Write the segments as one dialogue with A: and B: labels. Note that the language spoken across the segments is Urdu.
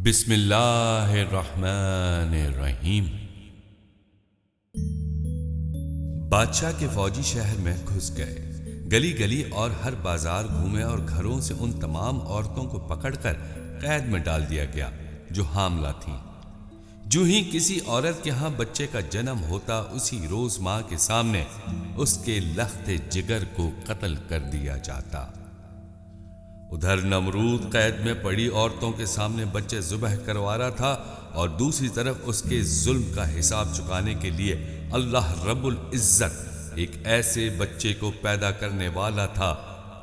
A: بسم اللہ الرحمن الرحیم۔ بادشاہ کے فوجی شہر میں گھس گئے، گلی گلی اور ہر بازار گھومے اور گھروں سے ان تمام عورتوں کو پکڑ کر قید میں ڈال دیا گیا جو حاملہ تھیں۔ جو ہی کسی عورت کے ہاں بچے کا جنم ہوتا اسی روز ماں کے سامنے اس کے لخت جگر کو قتل کر دیا جاتا۔ ادھر نمرود قید میں پڑی عورتوں کے سامنے بچے ذبح کروا رہا تھا اور دوسری طرف اس کے ظلم کا حساب چکانے کے لیے اللہ رب العزت ایک ایسے بچے کو پیدا کرنے والا تھا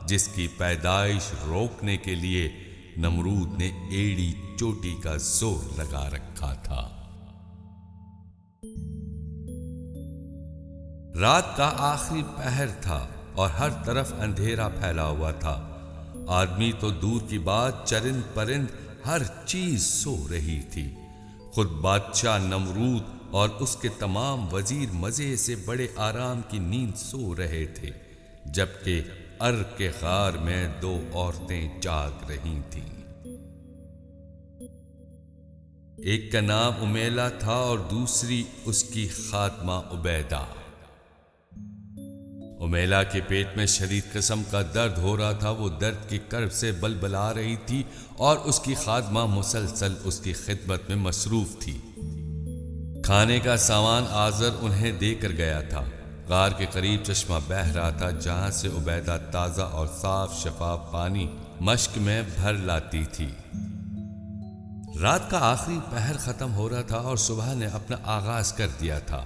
A: جس کی پیدائش روکنے کے لیے نمرود نے ایڑی چوٹی کا زور لگا رکھا تھا۔ رات کا آخری پہر تھا اور ہر طرف اندھیرا پھیلا ہوا تھا۔ آدمی تو دور کی بات، چرند پرند ہر چیز سو رہی تھی۔ خود بادشاہ نمرود اور اس کے تمام وزیر مزے سے بڑے آرام کی نیند سو رہے تھے، جبکہ ارگ کے غار میں دو عورتیں جاگ رہی تھیں۔ ایک کا نام امیلہ تھا اور دوسری اس کی خادمہ عبیدہ۔ امیلہ کے پیٹ میں شدید قسم کا درد ہو رہا تھا، وہ درد کی کرب سے بلبلا رہی تھی اور اس کی خادمہ مسلسل اس کی خدمت میں مصروف تھی۔ کھانے کا سامان آذر انہیں دے کر گیا تھا۔ غار کے قریب چشمہ بہہ رہا تھا جہاں سے عبیدہ تازہ اور صاف شفاف پانی مشک میں بھر لاتی تھی۔ رات کا آخری پہر ختم ہو رہا تھا اور صبح نے اپنا آغاز کر دیا تھا۔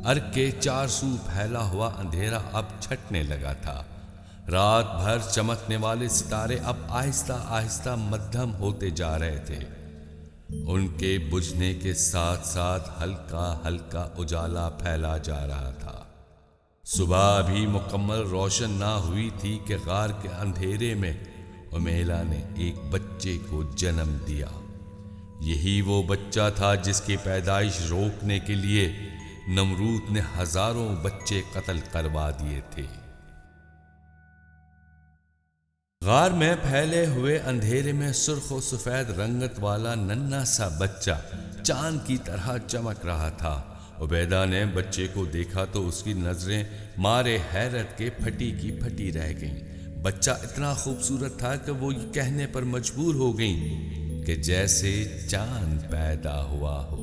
A: ارگ کے چار سو پھیلا ہوا اندھیرا اب چھٹنے لگا تھا۔ رات بھر چمکنے والے ستارے اب آہستہ آہستہ مدھم ہوتے جا رہے تھے۔ ان کے بجھنے کے ساتھ ساتھ ہلکا ہلکا اجالا پھیلا جا رہا تھا۔ صبح ابھی مکمل روشن نہ ہوئی تھی کہ غار کے اندھیرے میں امیلہ نے ایک بچے کو جنم دیا۔ یہی وہ بچہ تھا جس کی پیدائش روکنے کے لیے نمرود نے ہزاروں بچے قتل کروا دیے تھے۔ غار میں پھیلے ہوئے اندھیرے میں سرخ و سفید رنگت والا ننھا سا بچہ چاند کی طرح چمک رہا تھا۔ عبیدہ نے بچے کو دیکھا تو اس کی نظریں مارے حیرت کے پھٹی کی پھٹی رہ گئیں۔ بچہ اتنا خوبصورت تھا کہ وہ یہ کہنے پر مجبور ہو گئیں کہ جیسے چاند پیدا ہوا ہو۔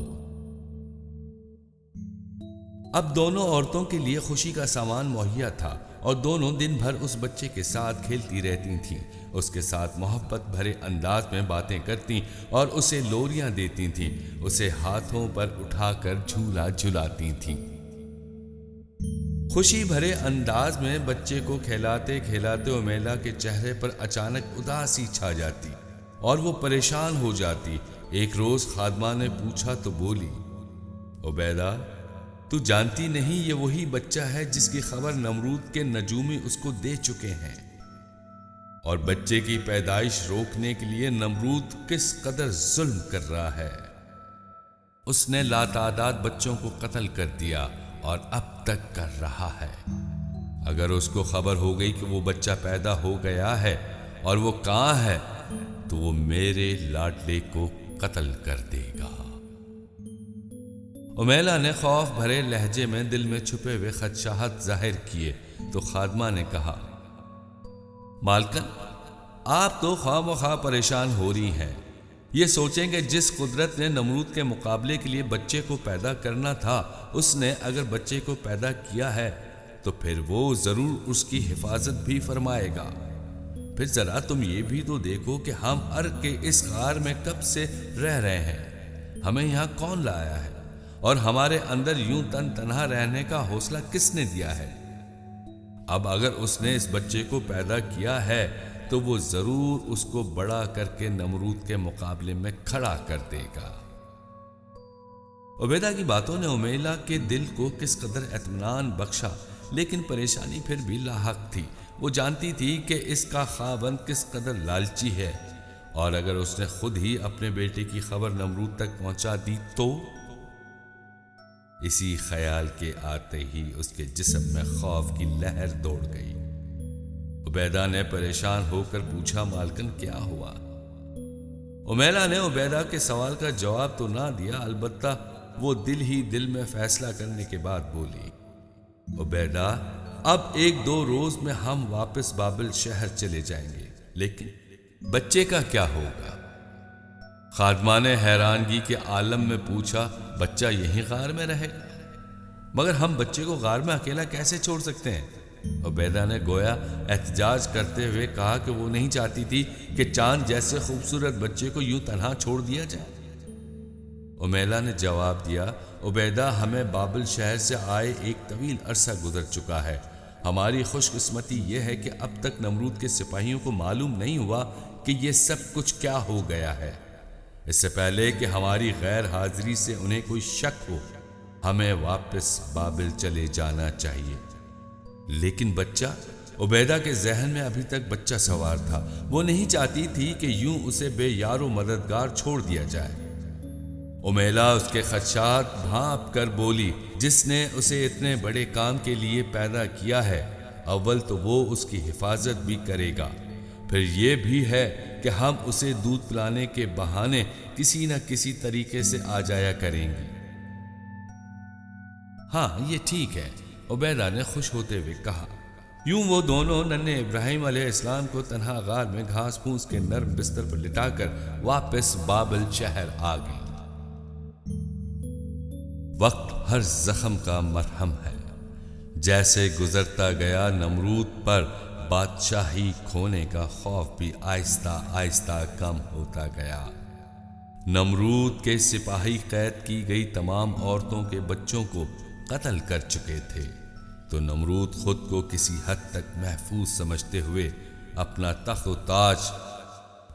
A: اب دونوں عورتوں کے لیے خوشی کا سامان مہیا تھا اور دونوں دن بھر اس بچے کے ساتھ کھیلتی رہتی تھیں، اس کے ساتھ محبت بھرے انداز میں باتیں کرتی اور اسے لوریاں دیتی تھیں، اسے ہاتھوں پر اٹھا کر جھولا جھلاتی تھیں۔ خوشی بھرے انداز میں بچے کو کھلاتے کھلاتے امیلہ کے چہرے پر اچانک اداسی چھا جاتی اور وہ پریشان ہو جاتی۔ ایک روز خادمہ نے پوچھا تو بولی، عبیدہ تو جانتی نہیں یہ وہی بچہ ہے جس کی خبر نمرود کے نجومی اس کو دے چکے ہیں، اور بچے کی پیدائش روکنے کے لیے نمرود کس قدر ظلم کر رہا ہے۔ اس نے لاتعداد بچوں کو قتل کر دیا اور اب تک کر رہا ہے۔ اگر اس کو خبر ہو گئی کہ وہ بچہ پیدا ہو گیا ہے اور وہ کہاں ہے تو وہ میرے لاڈلے کو قتل کر دے گا۔ امیلہ نے خوف بھرے لہجے میں دل میں چھپے ہوئے خدشات ظاہر کیے تو خادمہ نے کہا، مالکن آپ تو خواہ مخواہ پریشان ہو رہی ہیں۔ یہ سوچیں کہ جس قدرت نے نمرود کے مقابلے کے لیے بچے کو پیدا کرنا تھا، اس نے اگر بچے کو پیدا کیا ہے تو پھر وہ ضرور اس کی حفاظت بھی فرمائے گا۔ پھر ذرا تم یہ بھی تو دیکھو کہ ہم ارگ کے اس غار میں کب سے رہ رہے ہیں، ہمیں یہاں کون لایا ہے اور ہمارے اندر یوں تن تنہا رہنے کا حوصلہ کس نے دیا ہے؟ اب اگر اس نے اس بچے کو پیدا کیا ہے تو وہ ضرور اس کو بڑا کر کے نمرود کے مقابلے میں کھڑا کر دے گا۔ عبیدہ کی باتوں نے امیلہ کے دل کو کس قدر اطمینان بخشا، لیکن پریشانی پھر بھی لاحق تھی۔ وہ جانتی تھی کہ اس کا خاوند کس قدر لالچی ہے، اور اگر اس نے خود ہی اپنے بیٹے کی خبر نمرود تک پہنچا دی تو اسی خیال کے آتے ہی اس کے جسم میں خوف کی لہر دوڑ گئی۔ عبیدہ نے پریشان ہو کر پوچھا، مالکن کیا ہوا؟ امیلہ نے عبیدہ کے سوال کا جواب تو نہ دیا، البتہ وہ دل ہی دل میں فیصلہ کرنے کے بعد بولی، عبیدہ اب 1-2 روز میں ہم واپس بابل شہر چلے جائیں گے، لیکن بچے کا کیا ہوگا؟ خادمہ نے حیرانگی کے عالم میں پوچھا، بچہ یہیں غار میں رہے گا؟ مگر ہم بچے کو غار میں اکیلا کیسے چھوڑ سکتے ہیں؟ عبیدہ نے گویا احتجاج کرتے ہوئے کہا کہ وہ نہیں چاہتی تھی کہ چاند جیسے خوبصورت بچے کو یوں تنہا چھوڑ دیا جائے۔ امیلہ نے جواب دیا، عبیدہ ہمیں بابل شہر سے آئے ایک طویل عرصہ گزر چکا ہے۔ ہماری خوش قسمتی یہ ہے کہ اب تک نمرود کے سپاہیوں کو معلوم نہیں ہوا کہ یہ سب کچھ کیا ہو گیا ہے۔ اس سے پہلے کہ ہماری غیر حاضری سے انہیں کوئی شک ہو، ہمیں واپس بابل چلے جانا چاہیے۔ لیکن بچہ، عبیدہ کے ذہن میں ابھی تک بچہ سوار تھا۔ وہ نہیں چاہتی تھی کہ یوں اسے بے یار و مددگار چھوڑ دیا جائے۔ امیلہ اس کے خدشات بھانپ کر بولی، جس نے اسے اتنے بڑے کام کے لیے پیدا کیا ہے، اول تو وہ اس کی حفاظت بھی کرے گا، پھر یہ بھی ہے کہ ہم اسے دودھ پلانے کے بہانے کسی نہ کسی طریقے سے آ جایا کریں گے۔ ہاں یہ ٹھیک ہے، عبیدہ نے خوش ہوتے ہوئے کہا۔ یوں وہ دونوں ننھے ابراہیم علیہ السلام کو تنہا غار میں گھاس پھوس کے نرم بستر پر لٹا کر واپس بابل شہر آ گئی۔ وقت ہر زخم کا مرہم ہے۔ جیسے گزرتا گیا، نمرود پر بادشاہی کھونے کا خوف بھی آہستہ آہستہ کم ہوتا گیا۔ نمرود کے سپاہی قید کی گئی تمام عورتوں کے بچوں کو قتل کر چکے تھے، تو نمرود خود کو کسی حد تک محفوظ سمجھتے ہوئے اپنا تخت و تاج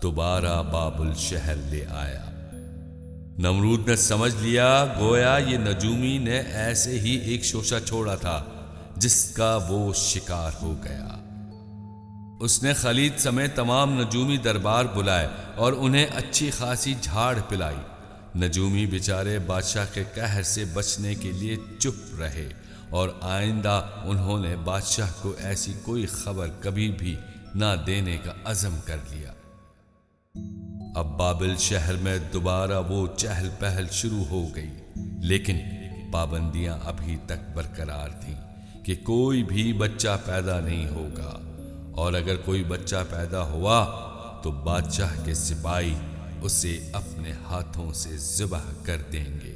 A: دوبارہ بابل شہر لے آیا۔ نمرود نے سمجھ لیا گویا یہ نجومی نے ایسے ہی ایک شوشہ چھوڑا تھا جس کا وہ شکار ہو گیا۔ اس نے خلید سمیت تمام نجومی دربار بلائے اور انہیں اچھی خاصی جھاڑ پلائی۔ نجومی بیچارے بادشاہ کے قہر سے بچنے کے لیے چپ رہے اور آئندہ انہوں نے بادشاہ کو ایسی کوئی خبر کبھی بھی نہ دینے کا عزم کر لیا۔ اب بابل شہر میں دوبارہ وہ چہل پہل شروع ہو گئی، لیکن پابندیاں ابھی تک برقرار تھیں کہ کوئی بھی بچہ پیدا نہیں ہوگا، اور اگر کوئی بچہ پیدا ہوا تو بادشاہ کے سپاہی اسے اپنے ہاتھوں سے ذبح کر دیں گے۔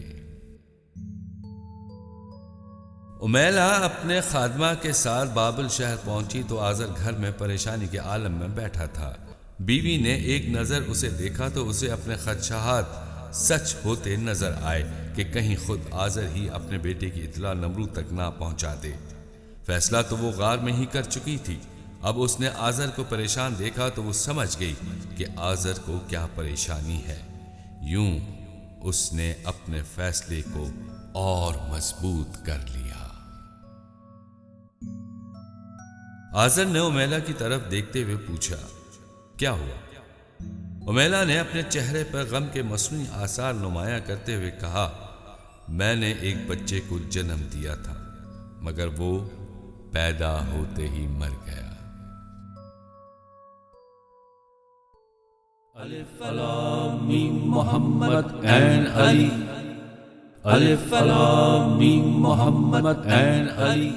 A: امیلہ اپنے خادمہ کے ساتھ بابل شہر پہنچی تو آزر گھر میں پریشانی کے عالم میں بیٹھا تھا۔ بیوی نے ایک نظر اسے دیکھا تو اسے اپنے خدشات سچ ہوتے نظر آئے کہ کہیں خود آزر ہی اپنے بیٹے کی اطلاع نمرود تک نہ پہنچا دے۔ فیصلہ تو وہ غار میں ہی کر چکی تھی، اب اس نے آزر کو پریشان دیکھا تو وہ سمجھ گئی کہ آزر کو کیا پریشانی ہے۔ یوں اس نے اپنے فیصلے کو اور مضبوط کر لیا۔ آزر نے امیلہ کی طرف دیکھتے ہوئے پوچھا، کیا ہوا؟ امیلہ نے اپنے چہرے پر غم کے مصنوعی آثار نمایاں کرتے ہوئے کہا، میں نے ایک بچے کو جنم دیا تھا، مگر وہ پیدا ہوتے ہی مر گیا۔
B: الف لام میم محمد عین علی، الف لام میم محمد عین علی۔